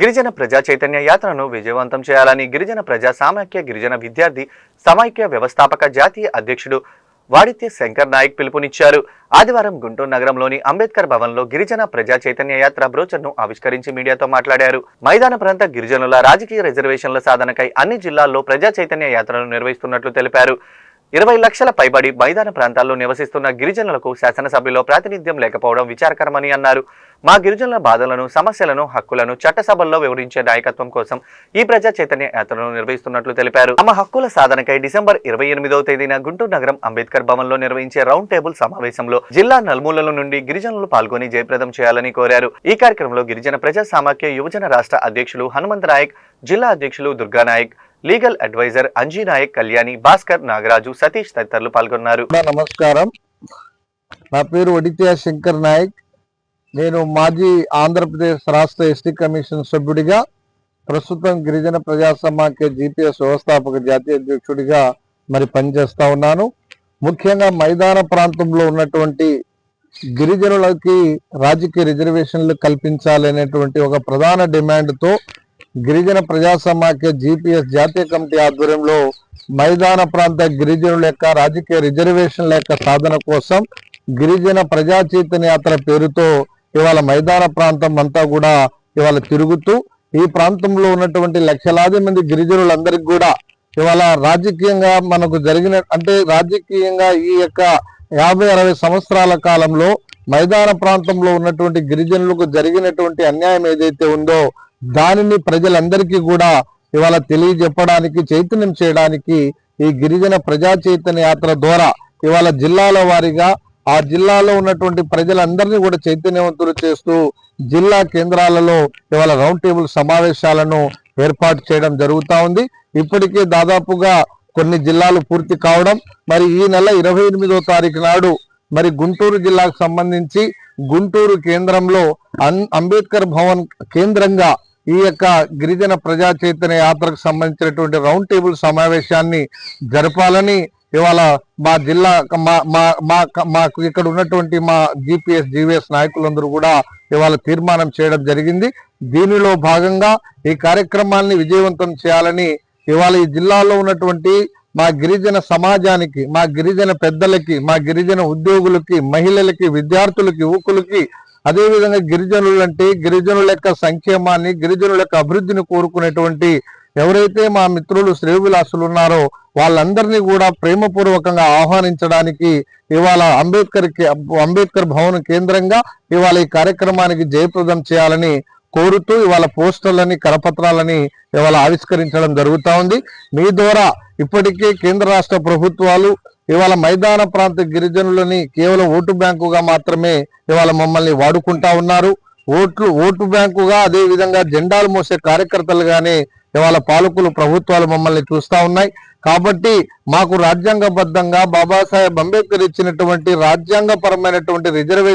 గిరిజన ప్రజా చైతన్య యాత్రను విజయవంతం చేయాలని గిరిజన ప్రజా సామాఖ్య గిరిజన విద్యార్థి సమైక్య వ్యవస్థాపక జాతీయ అధ్యక్షుడు వాడిత్య శంకర్ నాయక్ పిలుపునిచ్చారు. ఆదివారం గుంటూరు నగరంలోని అంబేద్కర్ భవన్లో గిరిజన ప్రజా చైతన్య యాత్ర బ్రోచర్ను ఆవిష్కరించి మీడియాతో మాట్లాడారు. మైదాన ప్రాంత గిరిజనుల రాజకీయ రిజర్వేషన్ల సాధనకై అన్ని జిల్లాల్లో ప్రజా చైతన్య యాత్రను నిర్వహిస్తున్నట్లు తెలిపారు. 20 లక్షల పైబడి మైదాన ప్రాంతాల్లో నివసిస్తున్న గిరిజనులకు శాసనసభలో ప్రాతినిధ్యం లేకపోవడం విచారకరమని అన్నారు. మా గిరిజనుల బాధలను, సమస్యలను, హక్కులను చట్టసభల్లో వివరించే నాయకత్వం కోసం ఈ ప్రజా చైతన్య యాత్రను నిర్వహిస్తున్నట్లు తెలిపారు. తమ హక్కుల సాధనకై డిసెంబర్ 28వ తేదీన గుంటూరు నగరం అంబేద్కర్ భవన్ లో నిర్వహించే రౌండ్ టేబుల్ సమావేశంలో జిల్లా నలుమూలల నుండి గిరిజనులు పాల్గొని జయప్రదం చేయాలని కోరారు. ఈ కార్యక్రమంలో గిరిజన ప్రజా సామాఖ్య యువజన రాష్ట్ర అధ్యక్షులు హనుమంత్ నాయక్, జిల్లా అధ్యక్షులు దుర్గా నాయక్, లీగల్ అడ్వైజర్ అంజీ నాయక్, కళ్యాణి, భాస్కర్, నాగరాజు, సతీష్ తదితరులు పాల్గొన్నారు. నమస్కారం, నా పేరు వాడిత్య శంకర్ నాయక్. నేను మాజీ ఆంధ్రప్రదేశ్ రాష్ట్ర ఎస్టీ కమిషన్ సభ్యుడిగా, ప్రస్తుతం గిరిజన ప్రజా సమాఖ్య జీపీఎస్ వ్యవస్థాపక జాతీయ అధ్యక్షుడిగా పనిచేస్తా ఉన్నాను. ముఖ్యంగా మైదాన ప్రాంతంలో ఉన్నటువంటి గిరిజనులకి రాజకీయ రిజర్వేషన్లు కల్పించాలనేటువంటి ఒక ప్రధాన డిమాండ్తో గిరిజన ప్రజా సమాఖ్య జీపీఎస్ జాతీయ కమిటీ ఆధ్వర్యంలో మైదాన ప్రాంత గిరిజనుల యొక్క రాజకీయ రిజర్వేషన్ల యొక్క సాధన కోసం గిరిజన ప్రజా చైతన్య యాత్ర పేరుతో ఇవాళ మైదాన ప్రాంతం అంతా కూడా ఇవాళ తిరుగుతూ ఈ ప్రాంతంలో ఉన్నటువంటి లక్షలాది మంది గిరిజనులందరికీ కూడా ఇవాళ రాజకీయంగా మనకు రాజకీయంగా ఈ యొక్క 50-60 సంవత్సరాల కాలంలో మైదాన ప్రాంతంలో ఉన్నటువంటి గిరిజనులకు జరిగినటువంటి అన్యాయం ఏదైతే ఉందో దానిని ప్రజలందరికీ కూడా ఇవాళ తెలియజెప్పడానికి, చైతన్యం చేయడానికి ఈ గిరిజన ప్రజా చైతన్య యాత్ర ద్వారా ఇవాళ జిల్లాల వారీగా ఆ జిల్లాలో ఉన్నటువంటి ప్రజలందరినీ కూడా చైతన్యవంతులు చేస్తూ జిల్లా కేంద్రాలలో ఇవాళ రౌండ్ టేబుల్ సమావేశాలను ఏర్పాటు చేయడం జరుగుతూ ఉంది. ఇప్పటికే దాదాపుగా కొన్ని జిల్లాలు పూర్తి కావడం, ఈ నెల 28వ తారీఖు నాడు గుంటూరు జిల్లాకు సంబంధించి గుంటూరు కేంద్రంలో అంబేద్కర్ భవన్ కేంద్రంగా ఈ యొక్క గిరిజన ప్రజా చైతన్య యాత్రకు సంబంధించినటువంటి రౌండ్ టేబుల్ సమావేశాన్ని జరపాలని ఇవాళ మా జిల్లా మాకు ఇక్కడ ఉన్నటువంటి మా జీవీఎస్ నాయకులందరూ కూడా ఇవాళ తీర్మానం చేయడం జరిగింది. దీనిలో భాగంగా ఈ కార్యక్రమాన్ని విజయవంతం చేయాలని ఇవాళ ఈ జిల్లాలో ఉన్నటువంటి మా గిరిజన సమాజానికి, మా గిరిజన పెద్దలకి, మా గిరిజన ఉద్యోగులకి, మహిళలకి, విద్యార్థులకి, యువకులకి, అదేవిధంగా గిరిజనుల యొక్క సంక్షేమాన్ని, గిరిజనుల యొక్క అభివృద్ధిని కోరుకునేటువంటి ఎవరైతే మా మిత్రులు శ్రేయోభిలాషులు ఉన్నారో వాళ్ళందరినీ కూడా ప్రేమపూర్వకంగా ఆహ్వానించడానికి ఇవాళ అంబేద్కర్ భవన్ కేంద్రంగా ఇవాళ ఈ కార్యక్రమానికి జయప్రదం చేయాలని కోరుతూ ఇవాళ పోస్టర్లని, కరపత్రాలని ఇవాళ ఆవిష్కరించడం జరుగుతూ ఉంది. మీ ద్వారా ఇప్పటికే కేంద్ర రాష్ట్ర ప్రభుత్వాలు ఇవాళ మైదాన ప్రాంత గిరిజనులని కేవలం ఓటు బ్యాంకుగా మాత్రమే ఇవాళ మమ్మల్ని వాడుకుంటా ఉన్నారు. ఓటు బ్యాంకుగా, అదే విధంగా జెండాలు మోసే కార్యకర్తలుగానే ఇవాళ పాలకులు, ప్రభుత్వాలు మమ్మల్ని చూస్తా ఉన్నాయి. కాబట్టి మాకు రాజ్యాంగబద్ధంగా బాబాసాహెబ్ అంబేద్కర్ ఇచ్చినటువంటి రాజ్యాంగపరమైనటువంటి రిజర్వేషన్